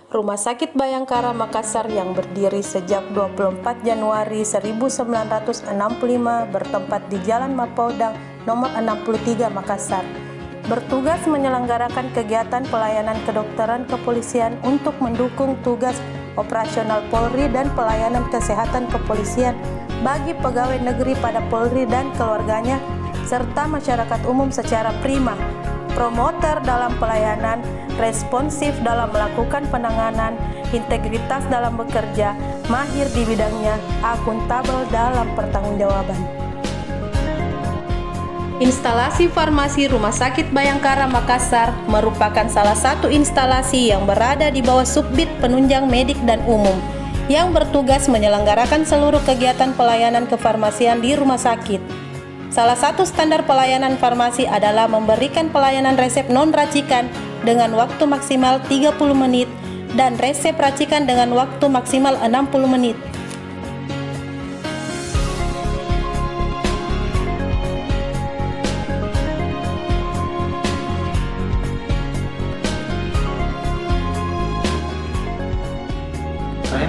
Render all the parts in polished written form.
Rumah Sakit Bayangkara Makassar yang berdiri sejak 24 Januari 1965 bertempat di Jalan Mapodang nomor 63 Makassar. Bertugas menyelenggarakan kegiatan pelayanan kedokteran kepolisian untuk mendukung tugas operasional Polri dan pelayanan kesehatan kepolisian bagi pegawai negeri pada Polri dan keluarganya serta masyarakat umum secara prima, promoter dalam pelayanan, responsif dalam melakukan penanganan, integritas dalam bekerja, mahir di bidangnya, akuntabel dalam pertanggungjawaban. Instalasi farmasi Rumah Sakit Bayangkara Makassar merupakan salah satu instalasi yang berada di bawah Subbid Penunjang Medik dan Umum yang bertugas menyelenggarakan seluruh kegiatan pelayanan kefarmasian di rumah sakit. Salah satu standar pelayanan farmasi adalah memberikan pelayanan resep non-racikan dengan waktu maksimal 30 menit dan resep racikan dengan waktu maksimal 60 menit.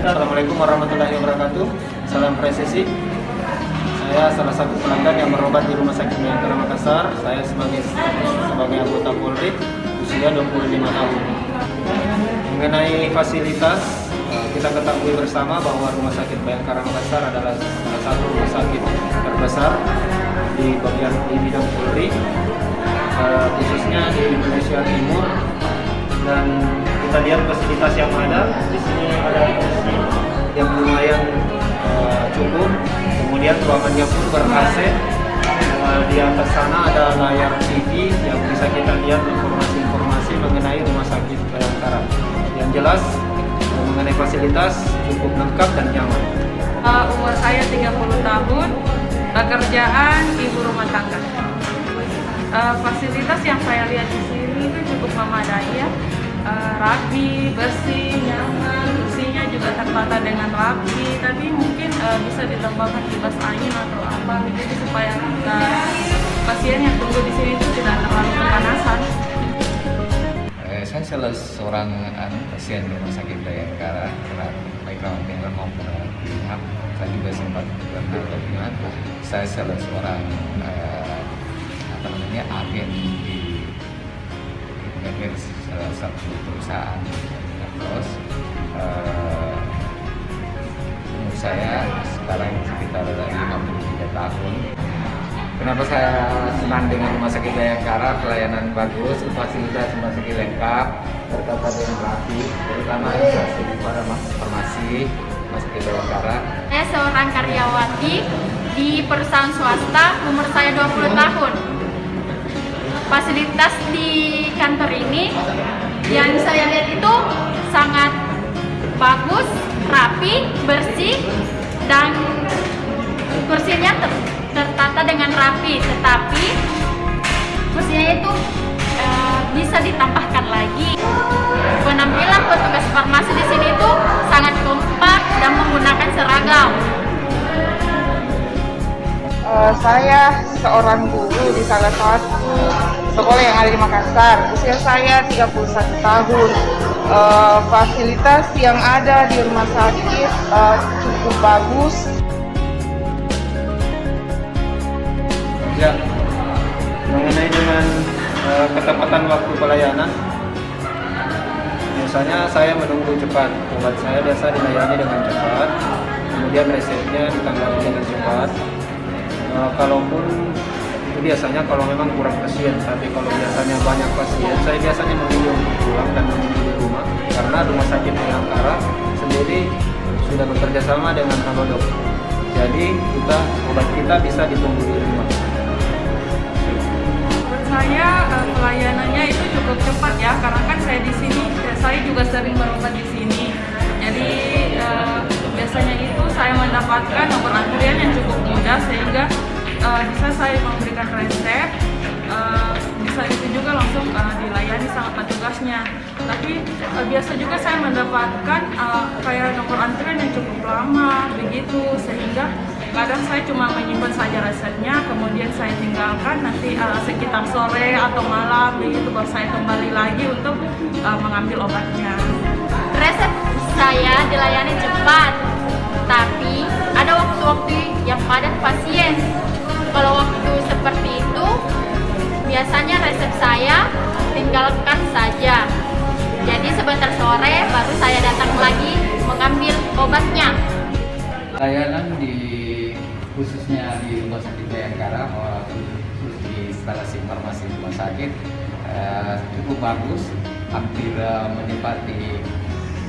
Assalamualaikum warahmatullahi wabarakatuh. Salam presisi. Saya salah satu pelanggan yang berobat di Rumah Sakit Bayangkara Makassar. Saya sebagai anggota Polri, usia 25 tahun. Mengenai fasilitas, kita ketahui bersama bahwa Rumah Sakit Bayangkara Makassar adalah salah satu rumah sakit terbesar di bidang Polri, khususnya di Indonesia Timur. Dan kita lihat fasilitas yang ada di sini, ada kursi yang lumayan cukup. Kemudian ruangannya pun ber-AC. Di atas sana ada layar TV yang bisa kita lihat informasi-informasi mengenai Rumah Sakit Bayangkara. Yang jelas mengenai fasilitas cukup lengkap dan nyaman. Umur saya 30 tahun, pekerjaan ibu rumah tangga. Fasilitas yang saya lihat di sini itu cukup memadai ya. Rapi, bersih, nyaman, kursinya juga tertata dengan rapi, tapi mungkin bisa ditambahkan kipas angin atau apa begitu supaya pasien yang tunggu di sini itu tidak terlalu kepanasan. Saya salah seorang pasien di Rumah Sakit Bayangkara, baik rawat inap maupun rawat inap. Saya juga sempat pernah rawat. Saya salah seorang agen di salah satu perusahaan. Terus umur saya sekarang sekitar 53 tahun. Kenapa saya senang dengan Rumah Sakit Bayangkara? Pelayanan bagus, fasilitas rumah sakit lengkap, tertata dengan rapi, terutama instalasi pada farmasi Rumah Sakit Bayangkara. Saya seorang karyawati di perusahaan swasta, umur saya 20 tahun. Fasilitas di kantor ini yang saya lihat itu sangat bagus, rapi, bersih, dan kursinya tertata dengan rapi. Tetapi kursinya itu bisa ditambahkan lagi. Penampilan petugas farmasi di sini itu sangat kompak dan menggunakan seragam. Saya seorang guru di salah satu sekolah yang ada di Makassar. Usia saya 31 tahun. Fasilitas yang ada di rumah sakit cukup bagus. Ya, mengenai dengan ketepatan waktu pelayanan, biasanya saya menunggu cepat. Obat saya biasa dilayani dengan cepat, kemudian resepnya ditangani dengan cepat. Kalaupun itu biasanya kalau memang kurang pasien, tapi kalau biasanya banyak pasien, saya biasanya memilih untuk pulang dan menunggu di rumah, karena Rumah Sakit Bayangkara sendiri sudah bekerja sama dengan Halodoc. Jadi obat kita bisa ditunggu di rumah. Menurut saya pelayanannya itu cukup cepat ya, karena kan saya di sini, saya juga sering berobat di sini. Jadi biasanya itu saya mendapatkan nomor antrian yang cukup mudah sehingga bisa saya memberikan resep, bisa itu juga langsung dilayani sama petugasnya. Tapi biasa juga saya mendapatkan kayak nomor antrian yang cukup lama begitu, sehingga kadang saya cuma menyimpan saja resepnya, kemudian saya tinggalkan nanti sekitar sore atau malam begitu baru saya kembali lagi untuk mengambil obatnya. saya dilayani cepat, tapi ada waktu-waktu yang padat pasien. Kalau waktu seperti itu, biasanya resep saya tinggalkan saja. Jadi sebentar sore baru saya datang lagi mengambil obatnya. Layanan khususnya di Rumah Sakit Bayangkara, khusus di instalasi farmasi rumah sakit cukup bagus, hampir menempati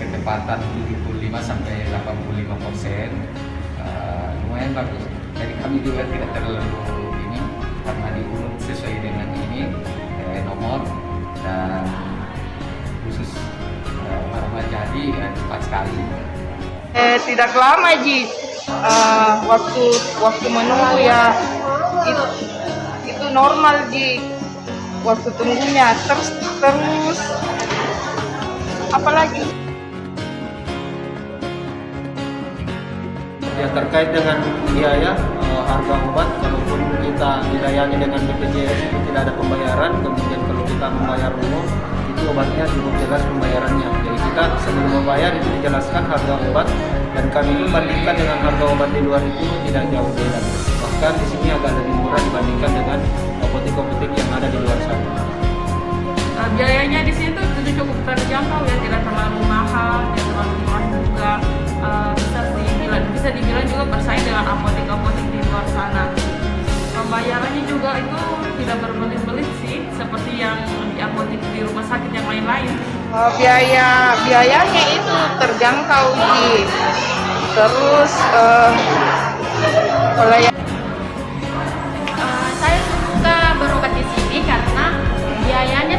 ketepatan 75 sampai 85%, lumayan bagus. Jadi kami juga tidak terlalu ini karena diurut sesuai dengan ini nomor, dan khusus Marma jadi cepat sekali. Tidak lama Ji, waktu menunggu ya itu normal Ji, waktu tunggunya terus apalagi Ya, terkait dengan biaya harga obat, kalaupun kita dilayani dengan BPJS itu tidak ada pembayaran. Kemudian kalau kita membayar umum itu obatnya cukup jelas pembayarannya. Jadi kita sebelum membayar itu dijelaskan harga obat, dan kami pun bandingkan dengan harga obat di luar itu tidak jauh beda. Bahkan di sini agak lebih murah dibandingkan dengan apotek-apotek yang ada di luar sana. Biayanya di sini tuh cukup terjangkau ya, tidak terlalu mahal, tidak terlalu murah juga. Bisa dibilang juga bersaing dengan apotek-apotek di luar sana. Pembayarannya juga itu tidak berbelit-belit sih, seperti yang di apotek di rumah sakit yang lain-lain. Biayanya itu terjangkau Ji. Terus Saya suka berobat di sini karena biayanya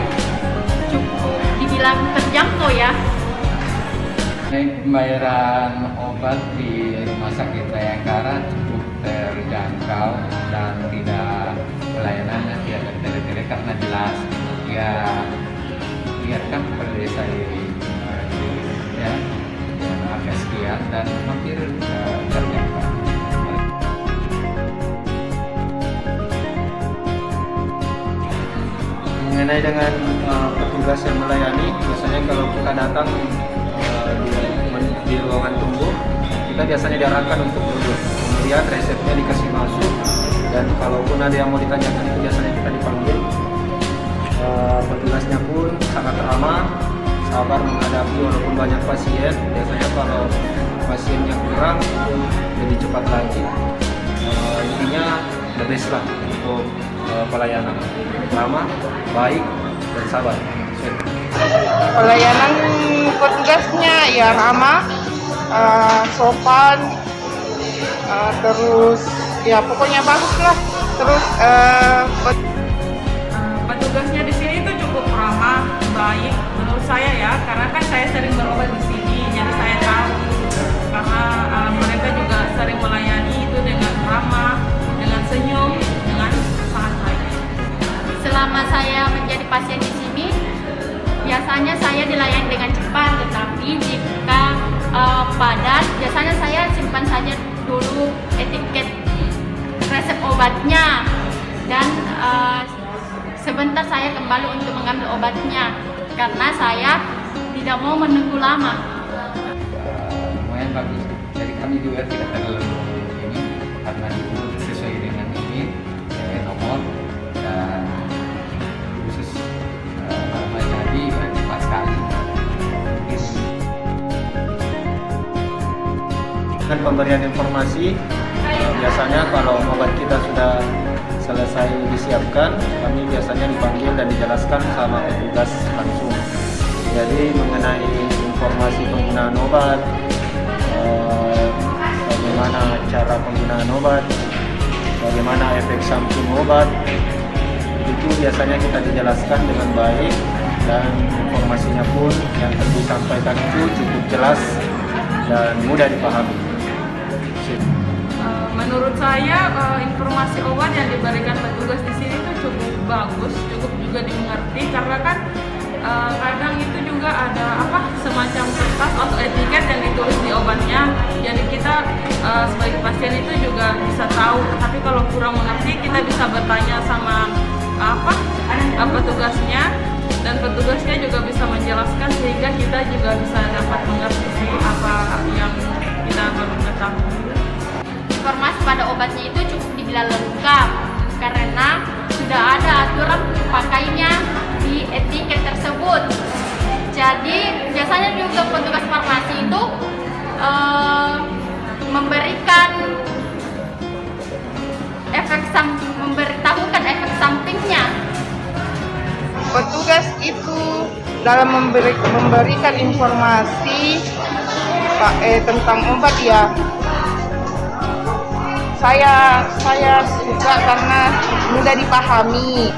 cukup dibilang terjangkau ya. Pembayaran obat di Rumah Sakit Bayangkara cukup terjangkau dan pelayanannya tidak tertele-tele karena jelas ya, lihatkan pada saya ya harga sekian dan hampir terjangkau. Mengenai dengan petugas yang melayani, biasanya kalau kita datang di ruangan tunggu, kita biasanya diarahkan untuk duduk, kemudian resepnya dikasih masuk, dan kalaupun ada yang mau ditanyakan itu biasanya kita dipanggil. Petugasnya pun sangat ramah, sabar menghadapi walaupun banyak pasien. Biasanya kalau pasiennya kurang itu lebih cepat lagi. Intinya the best lah untuk pelayanan, ramah, baik, dan sabar. pelayanan petugasnya ya ramah, sopan, terus ya pokoknya bagus lah. Terus Petugasnya di sini itu cukup ramah, baik menurut saya ya, karena kan saya sering berobat di sini, jadi saya tahu. Karena mereka juga sering melayani itu dengan ramah, dengan senyum, dengan sangat baik. Selama saya menjadi pasien di sini, biasanya saya dilayani dengan cepat, tetapi jika padat, biasanya saya simpan saja dulu etiket resep obatnya, dan sebentar saya kembali untuk mengambil obatnya karena saya tidak mau menunggu lama. Lumayan bagus, jadi kami juga tidak terlalu ini karena diurut sesuai dengan ini nomor, dan khusus Marma jadi cepat sekali. Dengan pemberian informasi, biasanya kalau obat kita sudah selesai disiapkan, kami biasanya dipanggil dan dijelaskan sama petugas langsung. Jadi mengenai informasi penggunaan obat, bagaimana cara penggunaan obat, bagaimana efek samping obat, itu biasanya kita dijelaskan dengan baik, dan informasinya pun yang disampaikan itu cukup jelas dan mudah dipahami. Menurut saya informasi obat yang diberikan petugas di sini itu cukup bagus, cukup juga dimengerti, karena kan kadang itu juga ada semacam kertas atau etiket yang ditulis di obatnya. Jadi kita sebagai pasien itu juga bisa tahu. Tapi kalau kurang mengerti, kita bisa bertanya sama petugasnya dan petugasnya juga bisa menjelaskan sehingga kita juga bisa dapat mengerti sih apa yang kita baru ketahui. Informasi pada obatnya itu cukup dibilang lengkap karena sudah ada aturan pakainya di etiket tersebut. Jadi biasanya juga petugas farmasi itu memberitahukan efek sampingnya. Petugas itu dalam memberikan informasi tentang obat ya, saya suka karena mudah dipahami.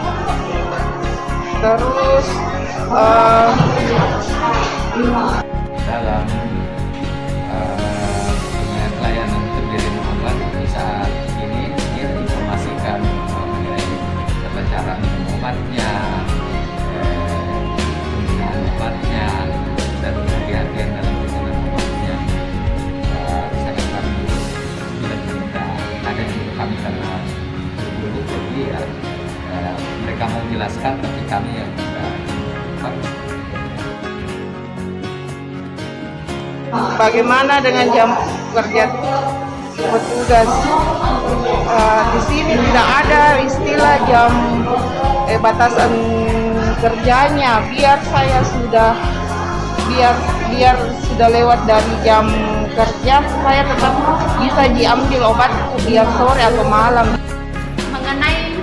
Terus dalam layanan pemberian obat di saat ini dia informasikan mengenai tata cara minum obatnya, penggunaan obatnya, dan kehati-hatian dalam penggunaan obatnya. Sangat kami tidak minta ada di kami karena berburu, jadi ya mereka mau jelaskan tapi kami yang tidak. bagaimana dengan jam kerja petugas? Di sini tidak ada istilah jam batasan kerjanya. Biar sudah lewat dari jam kerja, saya tetap bisa diambil obat biar sore atau malam. Mengenai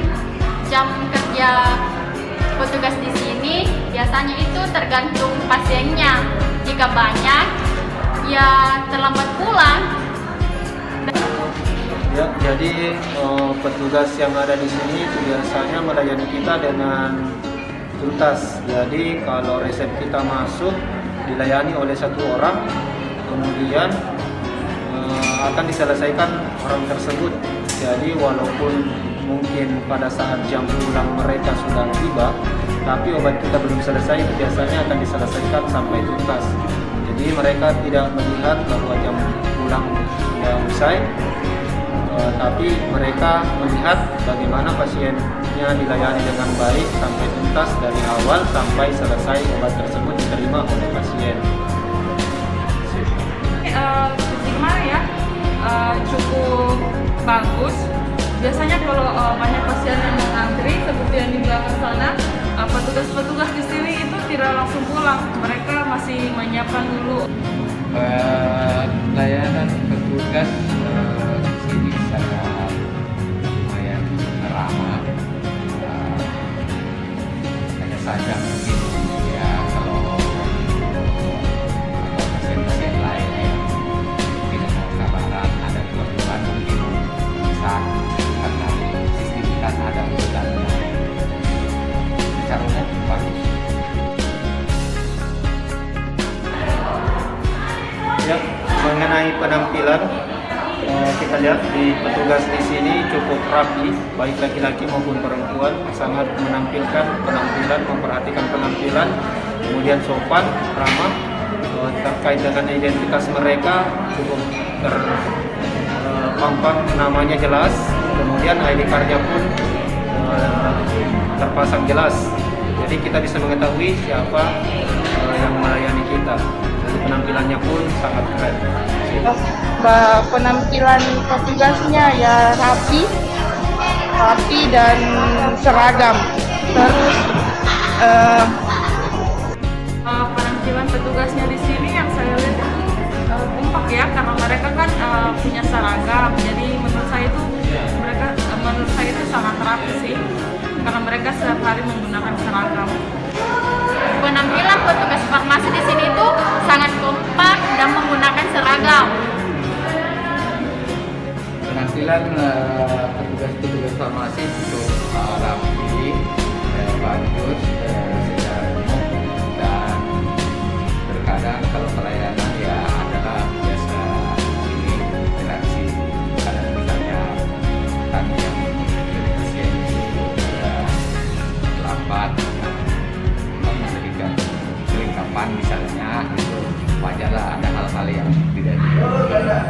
jam kerja petugas di sini, biasanya itu tergantung pasiennya. Jika banyak, ya terlambat pulang. Ya, jadi petugas yang ada di sini itu biasanya melayani kita dengan tuntas. Jadi kalau resep kita masuk dilayani oleh satu orang, kemudian akan diselesaikan orang tersebut. Jadi walaupun mungkin pada saat jam pulang mereka sudah tiba, tapi obat kita belum selesai, biasanya akan diselesaikan sampai tuntas. Jadi mereka tidak melihat bahwa jam pulang sudah usai, tapi mereka melihat bagaimana pasiennya dilayani dengan baik sampai tuntas dari awal sampai selesai obat tersebut diterima oleh pasien. Gimana ya, cukup bagus. Biasanya kalau banyak pasien yang mengantri seperti yang di belakang sana, petugas-petugas di sini itu tidak langsung pulang, mereka masih menyiapkan dulu. Layanan petugas sini sangat lumayan ramah. Hanya saja mungkin ya kalau pasien-pasien lain yang tidak mau kabaran ada keluhan mungkin bisa karena sistem kita ada urutannya. Secara umum bagus. Ya, mengenai penampilan, kita lihat di petugas di sini cukup rapi, baik laki-laki maupun perempuan, sangat menampilkan penampilan, memperhatikan penampilan, kemudian sopan, ramah. Terkait dengan identitas mereka cukup terpampang, namanya jelas, kemudian ID card-nya pun terpasang jelas. Jadi kita bisa mengetahui siapa yang melayani kita. Jadi penampilannya pun sangat keren. Penampilan petugasnya ya rapi dan seragam. Terus Penampilan petugasnya di sini yang saya lihat itu kompak ya, karena mereka kan punya seragam. Jadi menurut saya itu sangat rapi sih, karena mereka setiap hari menggunakan seragam. Penampilan petugas farmasi di sini itu sangat kompak dan menggunakan seragam. Penampilan petugas farmasi cukup rapi, bagus secara umum, dan terkadang kalau pelayanan ya adalah biasa ini interaksi. Kadang misalnya kami yang menjadi pasien itu lambat memberikan kelengkapan misalnya, itu wajarlah ada hal-hal yang tidak diinginkan.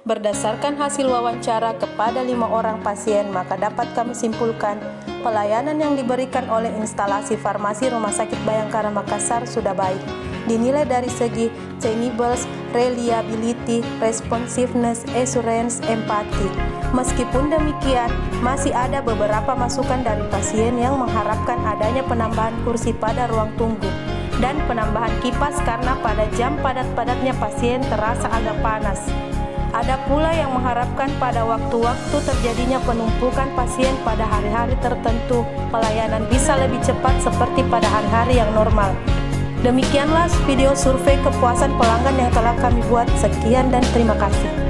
Berdasarkan hasil wawancara kepada 5 orang pasien, maka dapat kami simpulkan pelayanan yang diberikan oleh instalasi farmasi Rumah Sakit Bayangkara Makassar sudah baik. Dinilai dari segi cleanliness, reliability, responsiveness, assurance, empati. Meskipun demikian, masih ada beberapa masukan dari pasien yang mengharapkan adanya penambahan kursi pada ruang tunggu dan penambahan kipas karena pada jam padat-padatnya pasien terasa agak panas. Ada pula yang mengharapkan pada waktu-waktu terjadinya penumpukan pasien pada hari-hari tertentu, pelayanan bisa lebih cepat seperti pada hari-hari yang normal. Demikianlah video survei kepuasan pelanggan yang telah kami buat. Sekian dan terima kasih.